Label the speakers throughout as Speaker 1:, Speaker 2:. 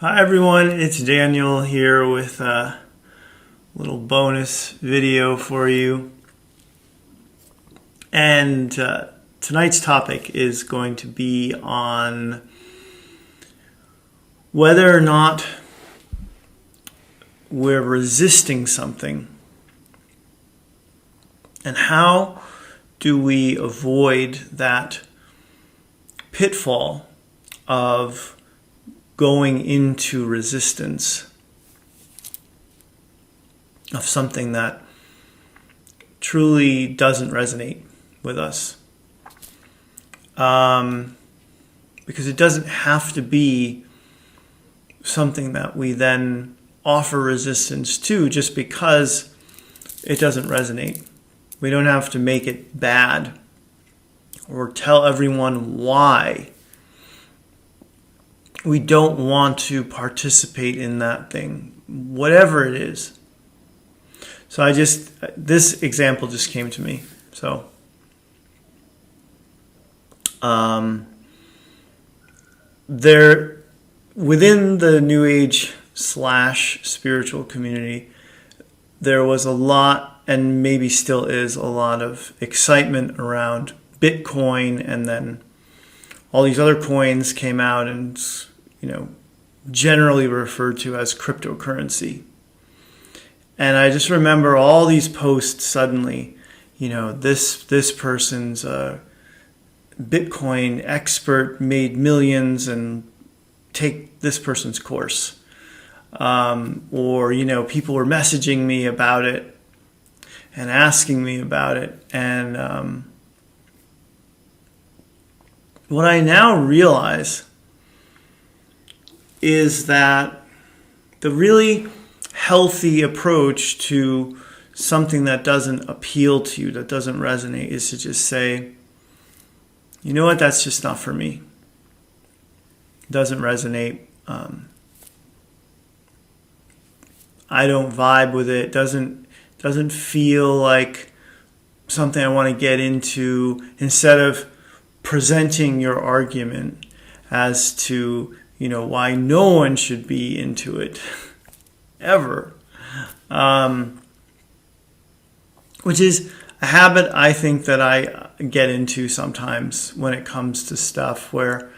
Speaker 1: Hi everyone, it's Daniel here with a little bonus video for you. And tonight's topic is going to be on whether or not we're resisting something and how do we avoid that pitfall of going into resistance of something that truly doesn't resonate with us. Because it doesn't have to be something that we then offer resistance to just because it doesn't resonate. We don't have to make it bad or tell everyone why we don't want to participate in that thing, whatever it is. So this example just came to me. So, within the New Age / spiritual community, there was a lot, and maybe still is a lot of excitement around Bitcoin, and then all these other coins came out and, generally referred to as cryptocurrency. And I just remember all these posts suddenly, this person's a Bitcoin expert, made millions, and take this person's course. Or people were messaging me about it and asking me about it. And what I now realize is that the really healthy approach to something that doesn't appeal to you, that doesn't resonate, is to just say, you know what, that's just not for me. It doesn't resonate. I don't vibe with it. Doesn't feel like something I want to get into, instead of presenting your argument as to why no one should be into it ever, which is a habit I think that I get into sometimes when it comes to stuff where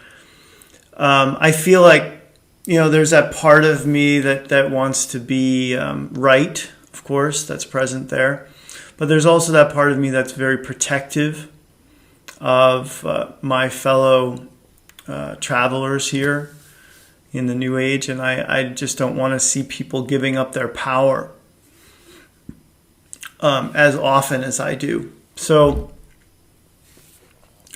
Speaker 1: I feel like there's that part of me that wants to be right, of course, that's present there, but there's also that part of me that's very protective of my fellow travelers here in the New Age, and I just don't want to see people giving up their power as often as I do. So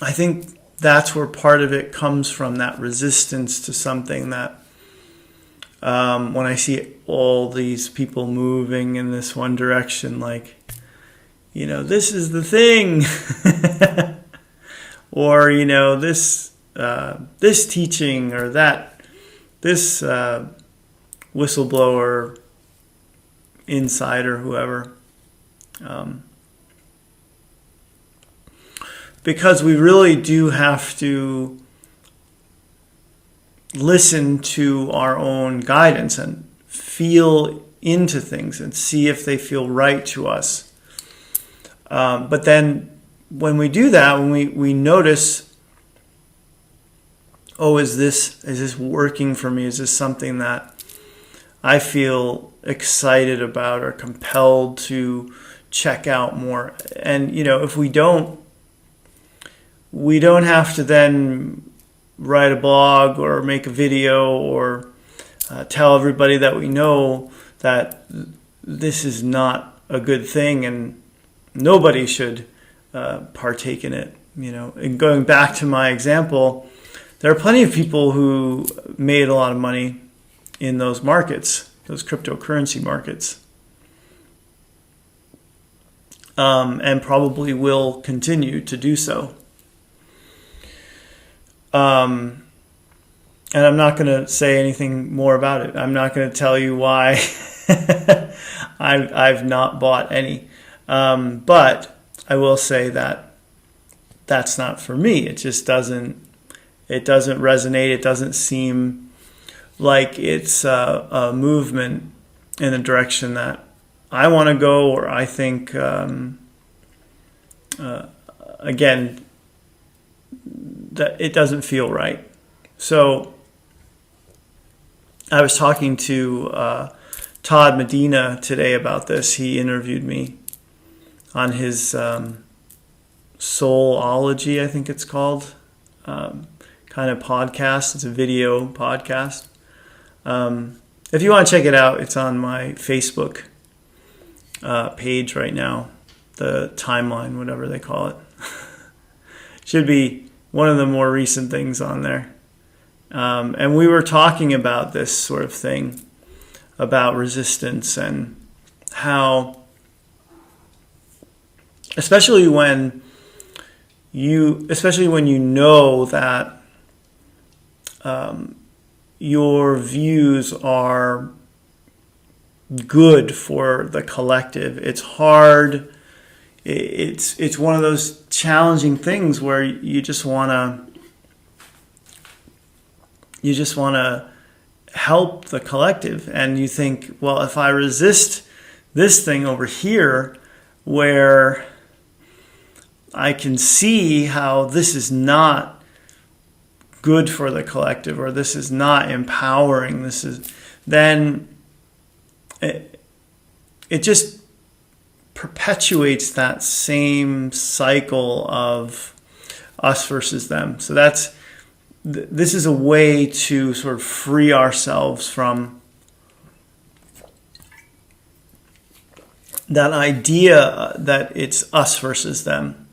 Speaker 1: I think that's where part of it comes from, that resistance to something that when I see all these people moving in this one direction, like, this is the thing, or, this teaching or this whistleblower, insider, whoever. Because we really do have to listen to our own guidance and feel into things and see if they feel right to us. But then when we do that, when we notice, oh, is this working for me? Is this something that I feel excited about or compelled to check out more? And, if we don't have to then write a blog or make a video or tell everybody that we know that this is not a good thing and nobody should partake in it. And going back to my example, there are plenty of people who made a lot of money in those markets, those cryptocurrency markets, and probably will continue to do so. And I'm not going to say anything more about it. I'm not going to tell you why I've not bought any. But I will say that that's not for me. It just doesn't resonate. It doesn't seem like it's a movement in the direction that I want to go, or I think, again, that it doesn't feel right. So I was talking to Todd Medina today about this. He interviewed me on his Soulology, I think it's called, kind of podcast. It's a video podcast. If you want to check it out, it's on my Facebook page right now, the timeline, whatever they call it. Should be one of the more recent things on there. And we were talking about this sort of thing, about resistance, and how, especially when you know that your views are good for the collective. It's hard. It's one of those challenging things where you just want to help the collective, and you think, well, if I resist this thing over here where I can see how this is not good for the collective, or this is not empowering, then it just perpetuates that same cycle of us versus them. So this is a way to sort of free ourselves from that idea that it's us versus them.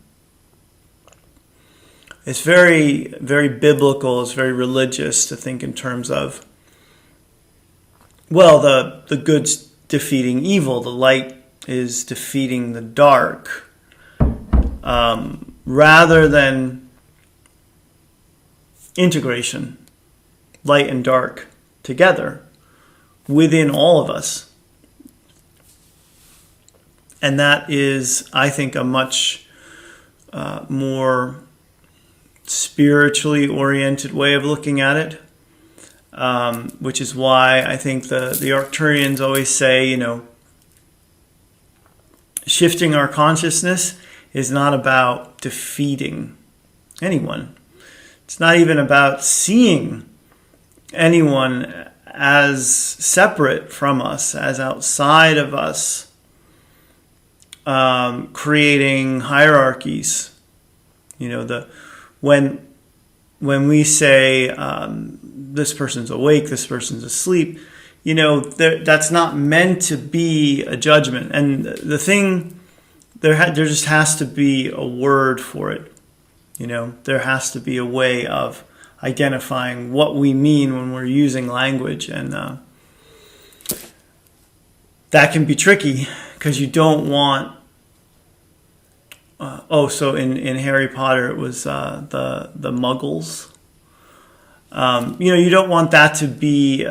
Speaker 1: It's very, very biblical, it's very religious to think in terms of, well, the good's defeating evil, the light is defeating the dark, rather than integration, light and dark together within all of us. And that is, I think, a much more spiritually oriented way of looking at it, which is why I think the Arcturians always say, shifting our consciousness is not about defeating anyone. It's not even about seeing anyone as separate from us, as outside of us, creating hierarchies. When we say this person's awake, this person's asleep, that's not meant to be a judgment. And the thing, there just has to be a word for it. There has to be a way of identifying what we mean when we're using language, and that can be tricky because you don't want. So in Harry Potter, it was the Muggles. You don't want that to be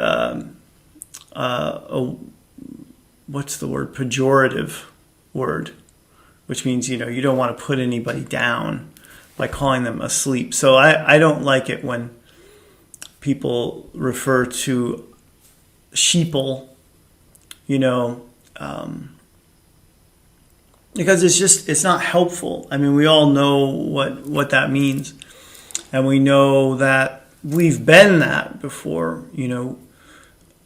Speaker 1: what's the word? Pejorative word, which means you don't want to put anybody down by calling them asleep. So I don't like it when people refer to sheeple, because it's not helpful. I mean, we all know what that means, and we know that we've been that before.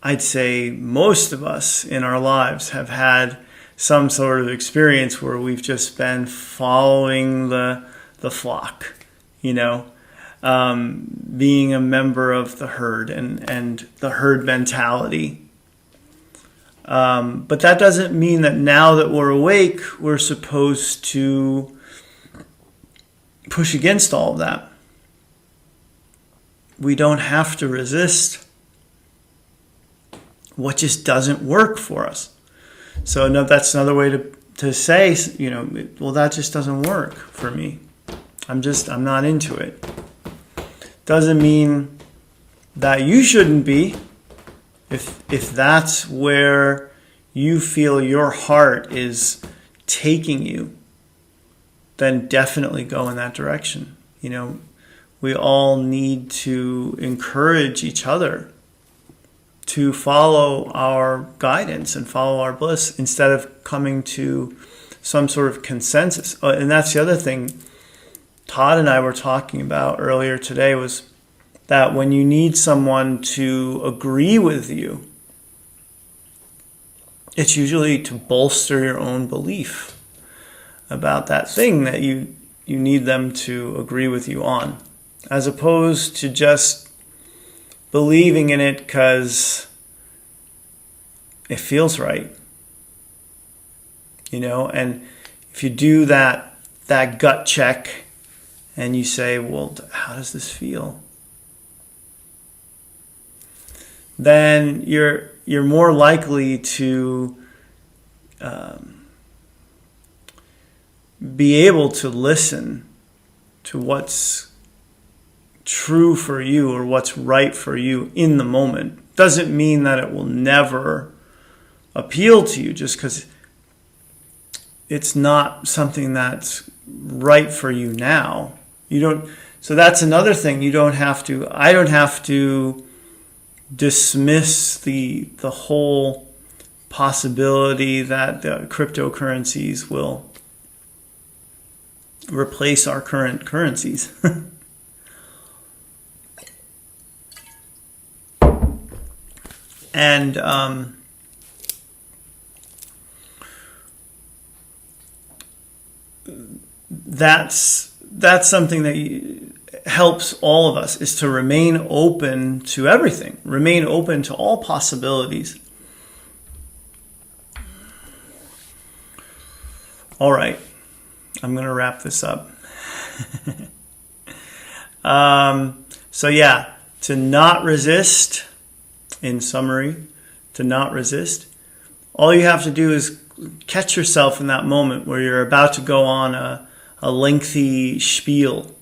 Speaker 1: I'd say most of us in our lives have had some sort of experience where we've just been following the flock, being a member of the herd and the herd mentality. But that doesn't mean that now that we're awake, we're supposed to push against all of that. We don't have to resist what just doesn't work for us. So that's another way to say, well, that just doesn't work for me. I'm not into it. Doesn't mean that you shouldn't be. If that's where you feel your heart is taking you, then definitely go in that direction. We all need to encourage each other to follow our guidance and follow our bliss instead of coming to some sort of consensus. And that's the other thing Todd and I were talking about earlier today, was that when you need someone to agree with you, it's usually to bolster your own belief about that thing that you need them to agree with you on, as opposed to just believing in it because it feels right. And if you do that gut check and you say, well, how does this feel? Then you're more likely to be able to listen to what's true for you or what's right for you in the moment. Doesn't mean that it will never appeal to you just because it's not something that's right for you now. So that's another thing. I don't have to dismiss the whole possibility that the cryptocurrencies will replace our current currencies. And that's something that helps all of us, is to remain open to everything, remain open to all possibilities. All right, I'm going to wrap this up. So yeah, to not resist, in summary, to not resist, all you have to do is catch yourself in that moment where you're about to go on a lengthy spiel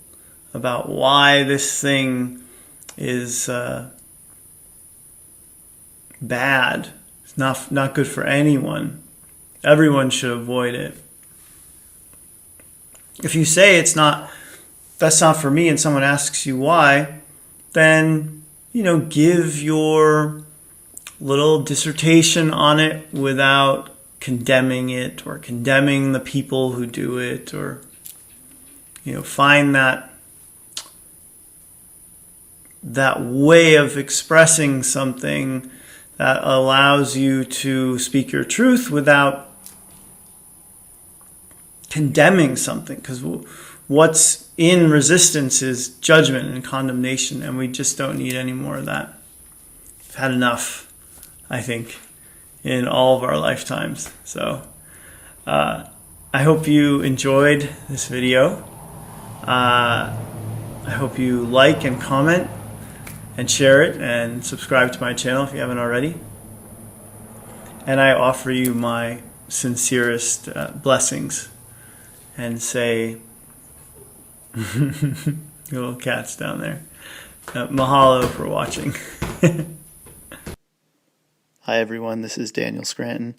Speaker 1: about why this thing is bad. It's not good for anyone. Everyone should avoid it. If you say that's not for me, and someone asks you why, then give your little dissertation on it without condemning it or condemning the people who do it, or find that way of expressing something that allows you to speak your truth without condemning something, because what's in resistance is judgment and condemnation, and we just don't need any more of that. We've had enough, I think, in all of our lifetimes. So I hope you enjoyed this video. I hope you like and comment and share it and subscribe to my channel if you haven't already. And I offer you my sincerest blessings and say, little cats down there, mahalo for watching. Hi everyone, this is Daniel Scranton.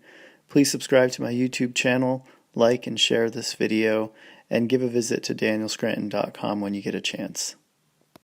Speaker 1: Please subscribe to my YouTube channel, like and share this video, and give a visit to danielscranton.com when you get a chance.